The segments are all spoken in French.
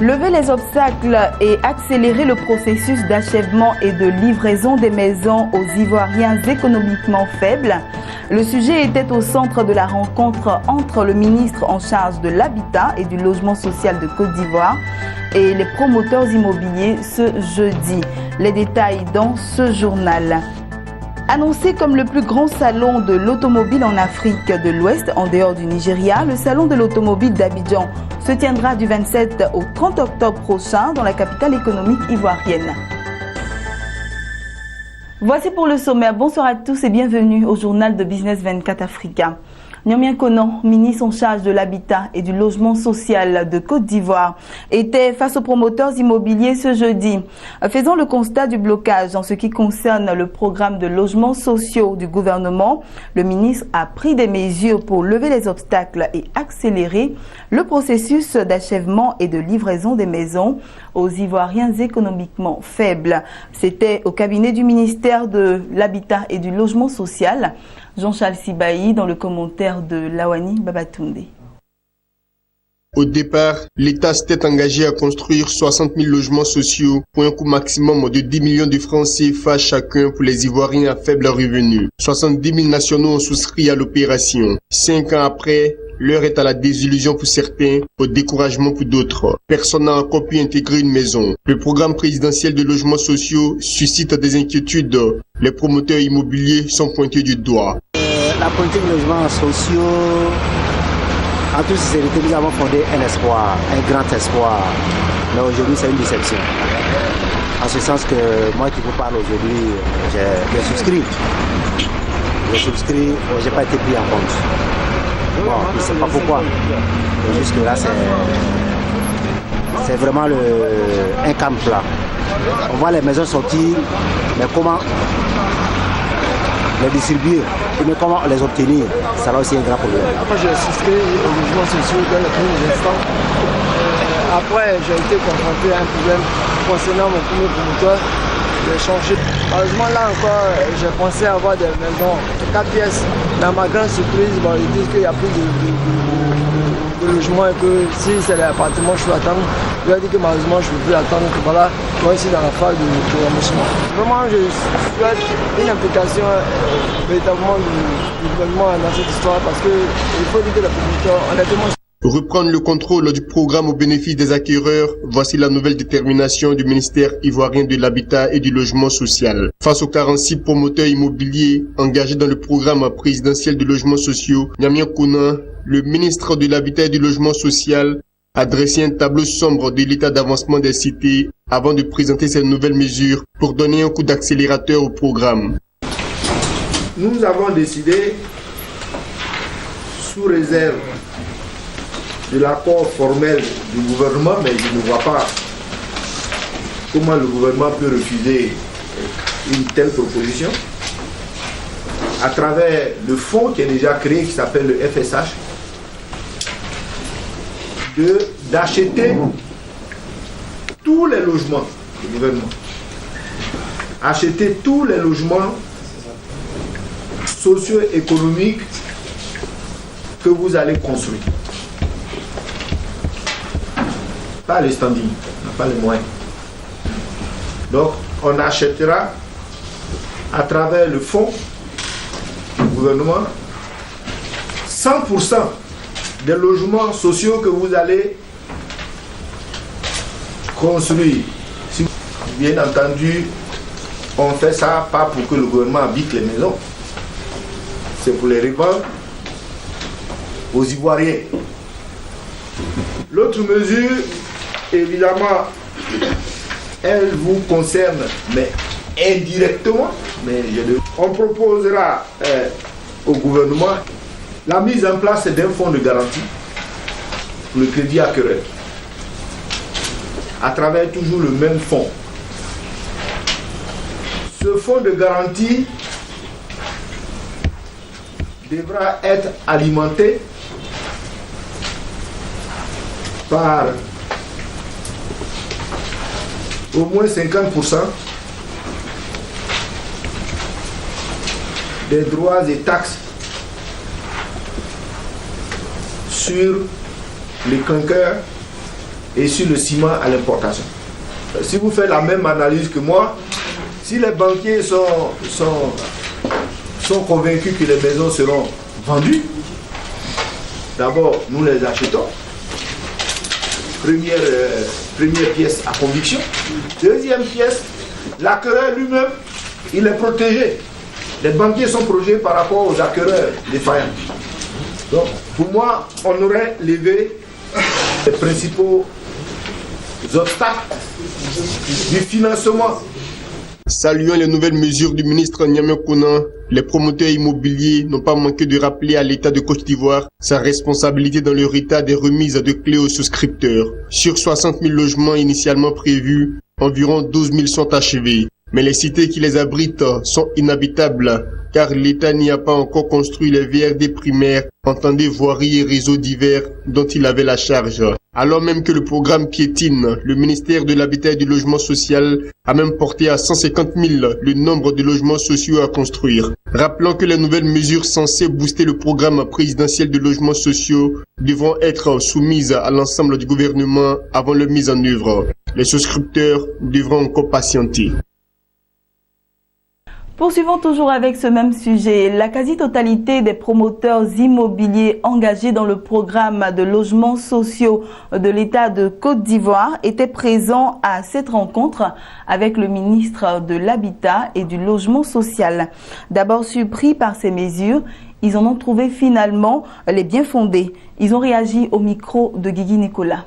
Lever les obstacles et accélérer le processus d'achèvement et de livraison des maisons aux Ivoiriens économiquement faibles. Le sujet était au centre de la rencontre entre le ministre en charge de l'Habitat et du Logement social de Côte d'Ivoire et les promoteurs immobiliers ce jeudi. Les détails dans ce journal. Annoncé comme le plus grand salon de l'automobile en Afrique de l'Ouest, en dehors du Nigeria, le salon de l'automobile d'Abidjan se tiendra du 27 au 30 octobre prochain dans la capitale économique ivoirienne. Voici pour le sommaire. Bonsoir à tous et bienvenue au journal de Business 24 Africa. Nyamien Konan, ministre en charge de l'habitat et du logement social de Côte d'Ivoire, était face aux promoteurs immobiliers ce jeudi. Faisant le constat du blocage en ce qui concerne le programme de logements sociaux du gouvernement, le ministre a pris des mesures pour lever les obstacles et accélérer le processus d'achèvement et de livraison des maisons aux Ivoiriens économiquement faibles. C'était au cabinet du ministère de l'Habitat et du Logement social. Jean-Charles Sibaï dans le commentaire de Lawani Babatunde. Au départ, l'État s'était engagé à construire 60 000 logements sociaux pour un coût maximum de 10 millions de francs CFA chacun pour les Ivoiriens à faible revenu. 70 000 nationaux ont souscrit à l'opération. 5 ans après, l'heure est à la désillusion pour certains, au découragement pour d'autres. Personne n'a encore pu intégrer une maison. Le programme présidentiel de logements sociaux suscite des inquiétudes. Les promoteurs immobiliers sont pointés du doigt. La politique de logements sociaux, en toute sincérité, nous avons fondé un espoir, un grand espoir. Mais aujourd'hui, c'est une déception. En ce sens que moi qui vous parle aujourd'hui, j'ai souscrit. Je n'ai pas été pris en compte. Bon, je ne sais pas pourquoi. Jusque-là, c'est vraiment un camp plat. On voit les maisons sortir, mais comment les distribuer et comment les obtenir, ça là aussi un grand problème. Après, j'ai souscrit aux logements sociaux dans les premiers instants. Après, j'ai été confronté à un problème concernant mon premier promoteur. J'ai changé. Malheureusement, là encore, j'ai pensé avoir des maisons 4 pièces. Dans ma grande surprise, ils disent qu'il n'y a plus de logement et que si c'est l'appartement, je peux attendre. Je leur ai dit que malheureusement, je ne peux plus attendre. Que voilà, moi ici dans la phase de remboursement. Vraiment, je souhaite une implication véritablement du gouvernement dans cette histoire parce qu'il faut dire que les producteurs, honnêtement, reprendre le contrôle du programme au bénéfice des acquéreurs, voici la nouvelle détermination du ministère ivoirien de l'habitat et du logement social. Face aux 46 promoteurs immobiliers engagés dans le programme présidentiel de logements sociaux, Nyamien Konan, le ministre de l'habitat et du logement social, a dressé un tableau sombre de l'état d'avancement des cités avant de présenter ces nouvelles mesures pour donner un coup d'accélérateur au programme. Nous avons décidé, sous réserve de l'accord formel du gouvernement, mais je ne vois pas comment le gouvernement peut refuser une telle proposition, à travers le fonds qui est déjà créé, qui s'appelle le FSH, d'acheter tous les logements du gouvernement, acheter tous les logements socio-économiques que vous allez construire. Pas les standings, on n'a pas les moyens. Donc, on achètera à travers le fonds du gouvernement 100% des logements sociaux que vous allez construire. Bien entendu, on fait ça pas pour que le gouvernement habite les maisons. C'est pour les revendre aux Ivoiriens. L'autre mesure, évidemment, elle vous concerne, mais indirectement. On proposera au gouvernement la mise en place d'un fonds de garantie pour le crédit acquéreur, à travers toujours le même fonds. Ce fonds de garantie devra être alimenté par au moins 50% des droits et taxes sur les clinqueurs et sur le ciment à l'importation. Si vous faites la même analyse que moi, si les banquiers sont convaincus que les maisons seront vendues, d'abord nous les achetons. Première pièce à conviction. Deuxième pièce, l'acquéreur lui-même, il est protégé. Les banquiers sont protégés par rapport aux acquéreurs défaillants. Donc, pour moi, on aurait levé les principaux obstacles du financement. Saluant les nouvelles mesures du ministre Niamey Konan, les promoteurs immobiliers n'ont pas manqué de rappeler à l'État de Côte d'Ivoire sa responsabilité dans le retard des remises de clés aux souscripteurs. Sur 60 000 logements initialement prévus, environ 12 000 sont achevés. Mais les cités qui les abritent sont inhabitables car l'État n'y a pas encore construit les VRD primaires, entendez voiries et réseaux divers dont il avait la charge. Alors même que le programme piétine, le ministère de l'Habitat et du Logement Social a même porté à 150 000 le nombre de logements sociaux à construire. Rappelons que les nouvelles mesures censées booster le programme présidentiel de logements sociaux devront être soumises à l'ensemble du gouvernement avant leur mise en œuvre. Les souscripteurs devront encore patienter. Poursuivons toujours avec ce même sujet. La quasi-totalité des promoteurs immobiliers engagés dans le programme de logements sociaux de l'État de Côte d'Ivoire étaient présents à cette rencontre avec le ministre de l'Habitat et du Logement Social. D'abord surpris par ces mesures, ils en ont trouvé finalement les bien fondées. Ils ont réagi au micro de Guigui Nicolas.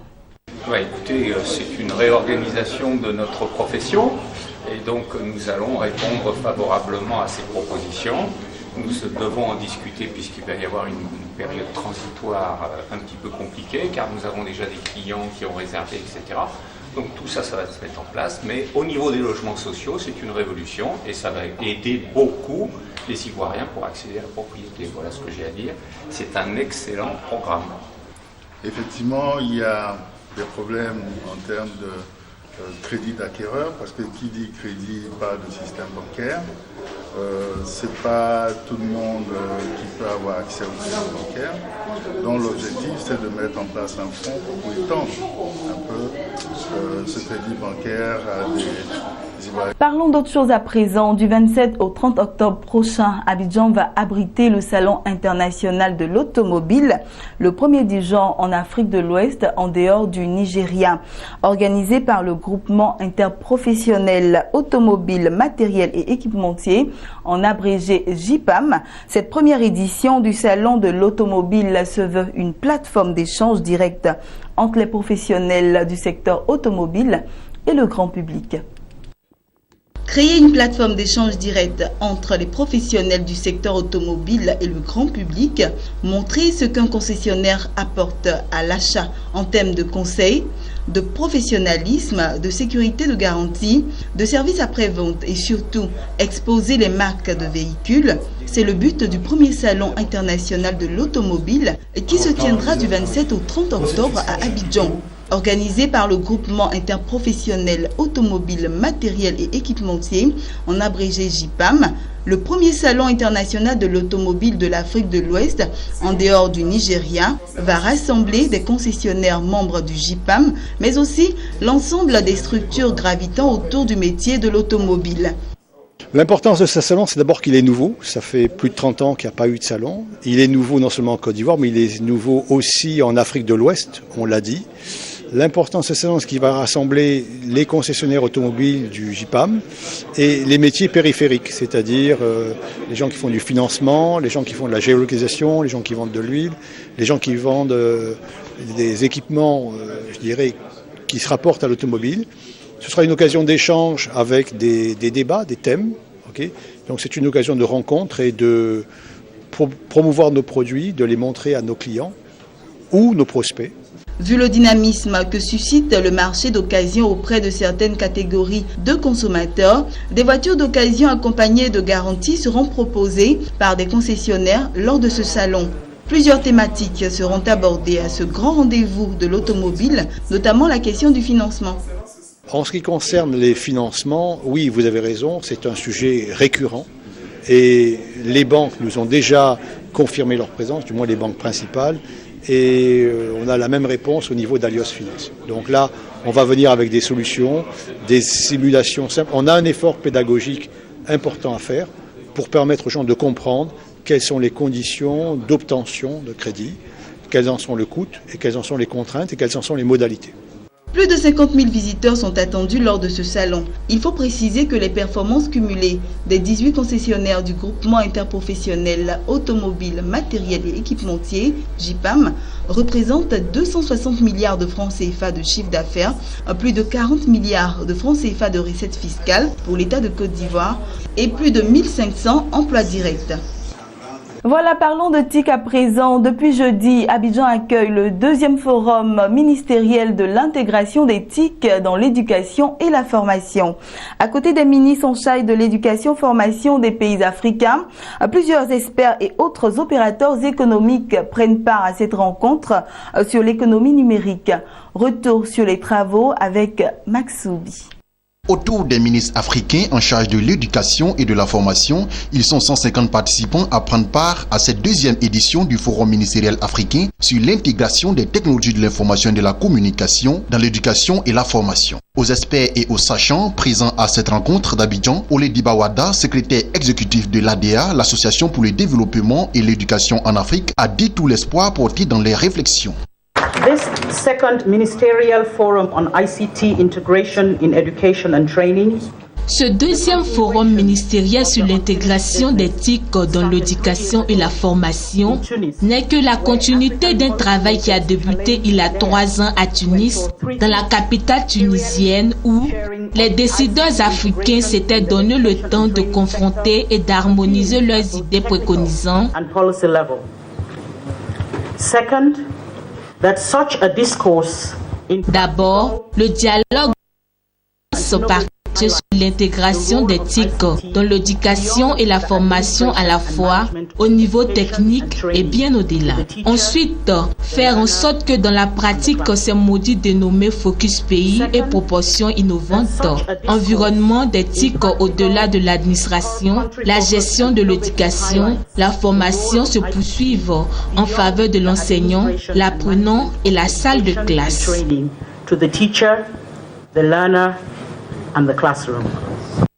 Ouais, écoutez, c'est une réorganisation de notre profession. Et donc nous allons répondre favorablement à ces propositions. Nous devons en discuter puisqu'il va y avoir une période transitoire un petit peu compliquée car nous avons déjà des clients qui ont réservé, etc. Donc tout ça, ça va se mettre en place. Mais au niveau des logements sociaux, c'est une révolution et ça va aider beaucoup les Ivoiriens pour accéder à la propriété. Voilà ce que j'ai à dire. C'est un excellent programme. Effectivement, il y a des problèmes en termes de crédit d'acquéreur, parce que qui dit crédit parle de système bancaire. C'est pas tout le monde qui peut avoir accès au système bancaire. Donc l'objectif, c'est de mettre en place un fonds pour étendre un peu ce crédit bancaire à des Ivoiriens. Parlons d'autre chose à présent. Du 27 au 30 octobre prochain, Abidjan va abriter le Salon international de l'automobile, le premier du genre en Afrique de l'Ouest, en dehors du Nigeria. Organisé par le groupement interprofessionnel automobile, matériel et équipementier, en abrégé JIPAM, cette première édition du Salon de l'automobile se veut une plateforme d'échange direct entre les professionnels du secteur automobile et le grand public. Créer une plateforme d'échange direct entre les professionnels du secteur automobile et le grand public, montrer ce qu'un concessionnaire apporte à l'achat en termes de conseils, de professionnalisme, de sécurité de garantie, de services après-vente et surtout exposer les marques de véhicules. C'est le but du premier salon international de l'automobile qui se tiendra du 27 au 30 octobre à Abidjan. Organisé par le groupement interprofessionnel automobile, matériel et équipementier, en abrégé JIPAM, le premier salon international de l'automobile de l'Afrique de l'Ouest, en dehors du Nigeria, va rassembler des concessionnaires membres du JIPAM, mais aussi l'ensemble des structures gravitant autour du métier de l'automobile. L'importance de ce salon, c'est d'abord qu'il est nouveau. Ça fait plus de 30 ans qu'il n'y a pas eu de salon. Il est nouveau non seulement en Côte d'Ivoire, mais il est nouveau aussi en Afrique de l'Ouest, on l'a dit. L'importance de ce salon, c'est qu'il va rassembler les concessionnaires automobiles du JIPAM et les métiers périphériques, c'est-à-dire les gens qui font du financement, les gens qui font de la géolocalisation, les gens qui vendent de l'huile, les gens qui vendent des équipements, je dirais, qui se rapportent à l'automobile. Ce sera une occasion d'échange avec des débats, des thèmes. Okay. Donc c'est une occasion de rencontre et de promouvoir nos produits, de les montrer à nos clients ou nos prospects. Vu le dynamisme que suscite le marché d'occasion auprès de certaines catégories de consommateurs, des voitures d'occasion accompagnées de garanties seront proposées par des concessionnaires lors de ce salon. Plusieurs thématiques seront abordées à ce grand rendez-vous de l'automobile, notamment la question du financement. En ce qui concerne les financements, oui, vous avez raison, c'est un sujet récurrent et les banques nous ont déjà confirmé leur présence, du moins les banques principales, et on a la même réponse au niveau d'Alios Finance. Donc là, on va venir avec des solutions, des simulations simples. On a un effort pédagogique important à faire pour permettre aux gens de comprendre quelles sont les conditions d'obtention de crédit, quels en sont le coût et quelles en sont les contraintes et quelles en sont les modalités. Plus de 50 000 visiteurs sont attendus lors de ce salon. Il faut préciser que les performances cumulées des 18 concessionnaires du groupement interprofessionnel automobile, matériel et équipementier, GIPAM, représentent 260 milliards de francs CFA de chiffre d'affaires, plus de 40 milliards de francs CFA de recettes fiscales pour l'État de Côte d'Ivoire et plus de 1500 emplois directs. Voilà, parlons de TIC à présent. Depuis jeudi, Abidjan accueille le 2e forum ministériel de l'intégration des TIC dans l'éducation et la formation. À côté des ministres en charge de l'éducation-formation des pays africains, plusieurs experts et autres opérateurs économiques prennent part à cette rencontre sur l'économie numérique. Retour sur les travaux avec Maxoubi. Autour des ministres africains en charge de l'éducation et de la formation, ils sont 150 participants à prendre part à cette 2e édition du Forum ministériel africain sur l'intégration des technologies de l'information et de la communication dans l'éducation et la formation. Aux experts et aux sachants présents à cette rencontre d'Abidjan, Olé Dibawada, secrétaire exécutif de l'ADA, l'Association pour le développement et l'éducation en Afrique, a dit tout l'espoir porté dans les réflexions. This second ministerial forum on ICT integration in education and training. Ce 2e forum ministériel sur l'intégration des TIC dans l'éducation et la formation n'est que la continuité d'un travail qui a débuté il y a 3 ans à Tunis, dans la capitale tunisienne, où les décideurs africains s'étaient donné le temps de confronter et d'harmoniser leurs idées préconisant d'abord le dialogue sur l'intégration des TIC dans l'éducation et la formation à la fois au niveau technique et bien au-delà. Ensuite, faire en sorte que dans la pratique, ces modules dénommés Focus Pays et proportions innovantes, environnement des TIC au-delà de l'administration, la gestion de l'éducation, la formation se poursuivent en faveur de l'enseignant, l'apprenant et la salle de classe.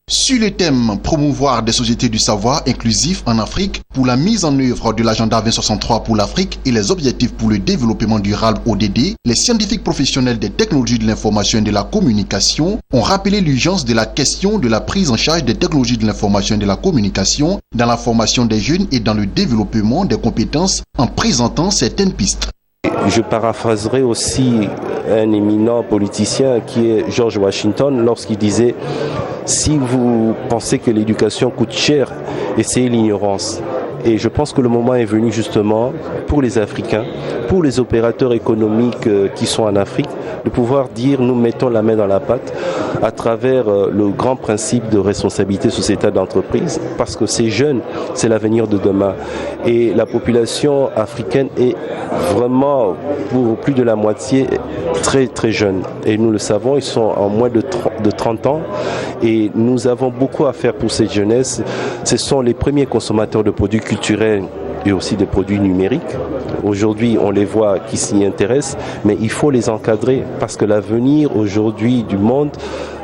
Sur le thème promouvoir des sociétés du savoir inclusif en Afrique pour la mise en œuvre de l'agenda 2063 pour l'Afrique et les objectifs pour le développement durable ODD, les scientifiques professionnels des technologies de l'information et de la communication ont rappelé l'urgence de la question de la prise en charge des technologies de l'information et de la communication dans la formation des jeunes et dans le développement des compétences en présentant certaines pistes. Je paraphraserai aussi un éminent politicien qui est George Washington lorsqu'il disait « Si vous pensez que l'éducation coûte cher, essayez l'ignorance ». Et je pense que le moment est venu justement pour les Africains, pour les opérateurs économiques qui sont en Afrique, de pouvoir dire nous mettons la main dans la pâte à travers le grand principe de responsabilité sociétale d'entreprise, parce que ces jeunes, c'est l'avenir de demain. Et la population africaine est vraiment, pour plus de la moitié, très très jeune. Et nous le savons, ils sont en moins de 30 ans et nous avons beaucoup à faire pour cette jeunesse. Ce sont les premiers consommateurs de produits culturels et aussi des produits numériques. Aujourd'hui, on les voit qui s'y intéressent, mais il faut les encadrer parce que l'avenir aujourd'hui du monde,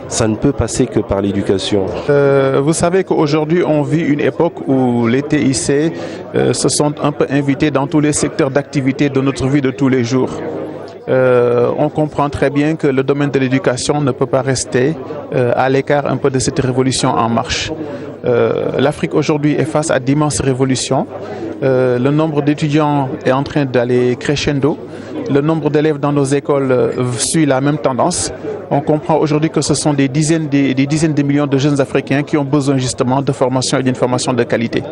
ça ne peut passer que par l'éducation. Vous savez qu'aujourd'hui, on vit une époque où les TIC se sont un peu invités dans tous les secteurs d'activité de notre vie de tous les jours. On comprend très bien que le domaine de l'éducation ne peut pas rester à l'écart un peu de cette révolution en marche. L'Afrique aujourd'hui est face à d'immenses révolutions. Le nombre d'étudiants est en train d'aller crescendo. Le nombre d'élèves dans nos écoles suit la même tendance. On comprend aujourd'hui que ce sont des dizaines de millions de jeunes Africains qui ont besoin justement de formation et d'une formation de qualité.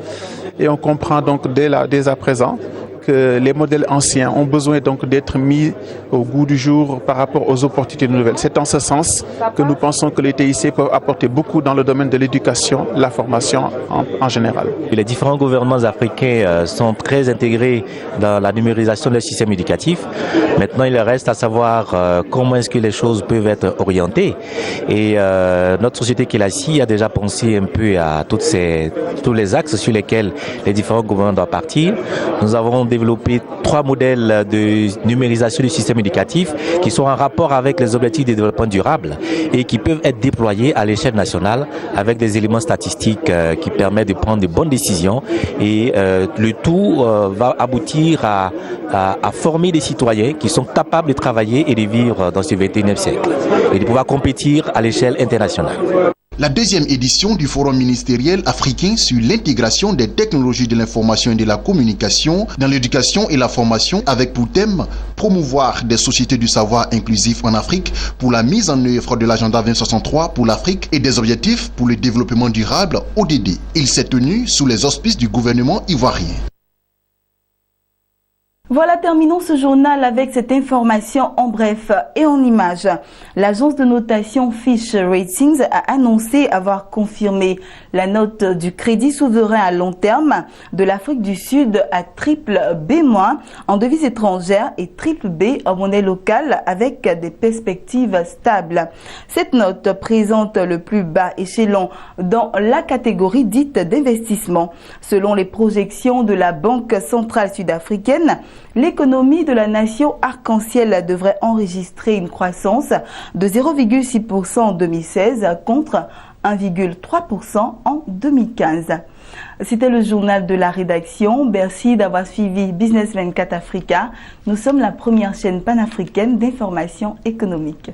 Et on comprend donc dès à présent que les modèles anciens ont besoin donc d'être mis au goût du jour par rapport aux opportunités nouvelles. C'est en ce sens que nous pensons que les TIC peuvent apporter beaucoup dans le domaine de l'éducation, la formation en général. Les différents gouvernements africains sont très intégrés dans la numérisation des systèmes éducatifs. Maintenant, il reste à savoir comment est-ce que les choses peuvent être orientées. Et notre société qui est là ici a déjà pensé un peu à tous les axes sur lesquels les différents gouvernements doivent partir. Nous avons développé 3 modèles de numérisation du système éducatif qui sont en rapport avec les objectifs de développement durable et qui peuvent être déployés à l'échelle nationale avec des éléments statistiques qui permettent de prendre de bonnes décisions. Et le tout va aboutir à former des citoyens qui sont capables de travailler et de vivre dans ce 21e siècle et de pouvoir compétir à l'échelle internationale. La deuxième édition du Forum ministériel africain sur l'intégration des technologies de l'information et de la communication dans l'éducation et la formation avec pour thème promouvoir des sociétés du savoir inclusif en Afrique pour la mise en œuvre de l'agenda 2063 pour l'Afrique et des objectifs pour le développement durable ODD. Il s'est tenu sous les auspices du gouvernement ivoirien. Voilà, terminons ce journal avec cette information en bref et en images. L'agence de notation Fitch Ratings a annoncé avoir confirmé la note du crédit souverain à long terme de l'Afrique du Sud à BB- en devises étrangères et BB en monnaie locale avec des perspectives stables. Cette note présente le plus bas échelon dans la catégorie dite d'investissement. Selon les projections de la Banque centrale sud-africaine, l'économie de la nation arc-en-ciel devrait enregistrer une croissance de 0,6% en 2016 contre 1,3% en 2015. C'était le journal de la rédaction. Merci d'avoir suivi Business 24 Africa. Nous sommes la première chaîne panafricaine d'information économique.